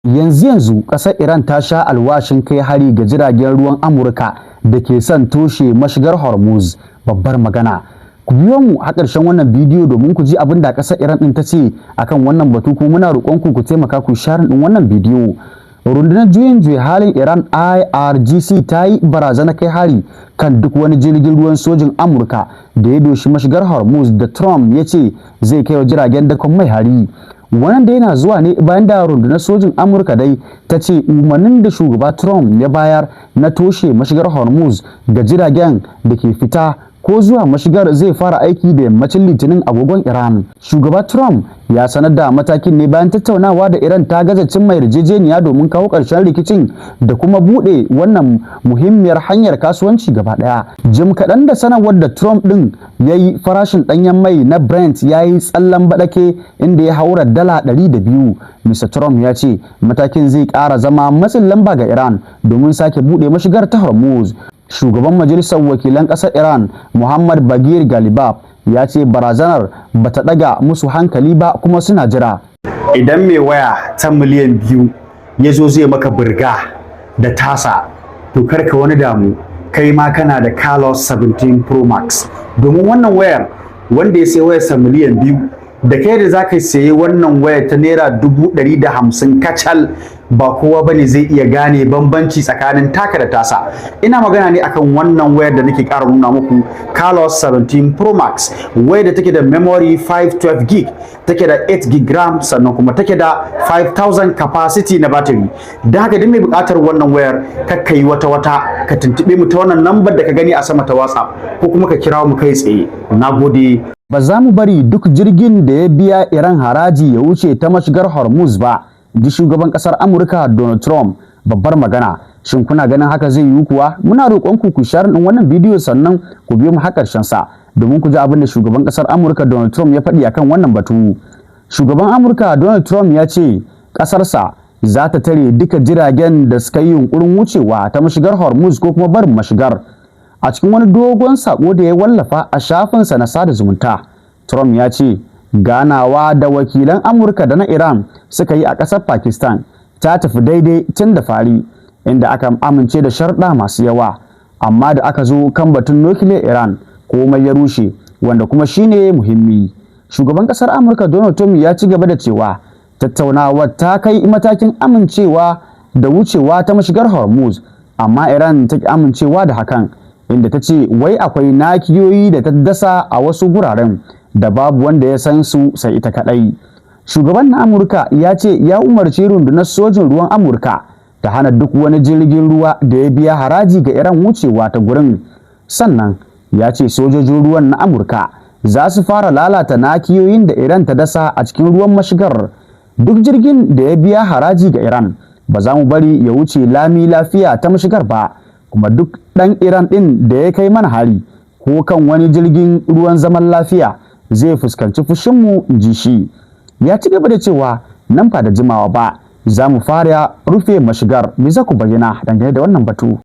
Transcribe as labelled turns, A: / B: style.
A: Yanzu ƙasar Iran ta sha alwashin kai hari ga jiragen ruwan Amurka da ke son toshe mashigar Hormuz. Babbar magana. Ku biyo mu a ƙarshen wannan bidiyo domin ku ji abin da ƙasar Iran ɗin ta ce akan wannan batu, kuma muna roƙon ku taimaka ku share ɗin wannan bidiyo. Rundunar juyin juya halin Iran IRGC ta yi barazana kai hari kan duk wani jirgin ruwan sojin Amurka da ya doshi mashigar Hormuz da Trump ya ce zai kai wa jiragen dakon mai hari. Wannan da yana zuwa ne bayan da rundunar sojin Amurka dai ta ce umarnin da shugaba Trump ya bayar na toshe mashigar Hormuz ga jiragen da ke fita ko zuwa mashigar zai fara aiki da yammacin Litinin agogon Iran. Shugaba Trump ya sanar da matakin ne bayan tattaunawa da Iran ta gaza cimma yarjejeniya domin kawo ƙarshen rikicin da kuma buɗe wannan muhimmiyar hanyar kasuwanci gaba ɗaya. Jim kaɗan da sanarwar da Trump ɗin ya yi, farashin ɗanyen mai na Brent ya yi tsallan baɗake inda ya haura dala 200. Mr. Trump ya ce matakin zai ƙara zama matsin lamba ga Iran domin sake buɗe mashigar ta Hormuz. Shugaban Majalisar Wakilan ƙasar Iran, Muhammad Bagir Galibaf, ya ce barazanar bata ɗaga musu hankali ba kuma suna jira.
B: Idan mai waya ta miliyan 2 ya zo zai maka burga da tasa, to karka wani damu, kai ma kana da Carlos 17 Pro Max. Domin wannan wayar, wanda ya sai wayarsa miliyan 2, da kai da za ka sayi wannan wayar ta naira 150 kacal, ba kowa bane zai iya gane bambanci tsakanin taka da tasa. Ina magana ne akan wannan wayar da nake ƙara nuna muku, Carlos 17 Pro Max, wayar da take da memory 512 gig, take da 8 gig RAM, sannan kuma take da 5000 capacity na battery. Da haka duk mai buƙatar wannan wayar, kakka yi wata ka tuntube mu ta wannan lambar da ka gani a sama ta WhatsApp, ko kuma ka kira mu kai tsaye. Nagode.
A: Ba za mu bari duk jirgin da ya biya Iran haraji ya wuce ta mashigar Hormuz ba, ji shugaban kasar Amurka Donald Trump. Babbar magana. Shin kuna ganin haka zai yiwu kuwa? Muna roƙon ku share din wannan bidiyo sannan ku biyo mu har ƙarshen sa domin ku ji abin da shugaban kasar Amurka Donald Trump ya faɗi akan wannan batu. Shugaban Amurka Donald Trump ya ce ƙasarsa za ta tare duka jiragen da suka yi yunkurin wucewa ta mashigar Hormuz ko kuma barin mashigar. A cikin wani dogon sako da ya wallafa a shafinsa na sada zumunta, Trump ya ce ganawa da wakilan Amurka da na Iran suka yi a ƙasar Pakistan ta tafi daidai tun da fari, inda aka amince da sharɗa masu yawa, amma da aka zo kan batun nukiliyar Iran komai ya rushe, wanda kuma shine muhimmi. Shugaban ƙasar Amurka Donald Trump ya ci gaba da cewa tattaunawar ta kai matakin amincewa da wucewa ta mashigar Hormuz, amma Iran ta ki amincewa da hakan, inda ta ce wai akwai nakiyoyi da ta dasa a wasu guraren da babu wanda ya san su sai ita kadai. Shugaban na Amurka ya ce ya umarci rundunar sojin ruwan Amurka ta hana duk wani jirgin ruwa da ya biya haraji ga Iran wucewa ta gurin. Sannan ya ce sojojin ruwan na Amurka za su fara lalata nakiyoyin da Iran ta dasa a cikin ruwan mashigar. Duk jirgin da ya biya haraji ga Iran ba za mu bari ya wuce lami lafiya ta mashigar ba, kuma duk ɗan Iran ɗin da ya kai mana hari ko kan wani jirgin ruwan zaman lafiya zai fuskanci fushinmu, ji shi. Ya ci gaba da cewa nan fa da jimawa ba za mu fara rufe mashigar. Me za ku bayyana dangane da wannan batu?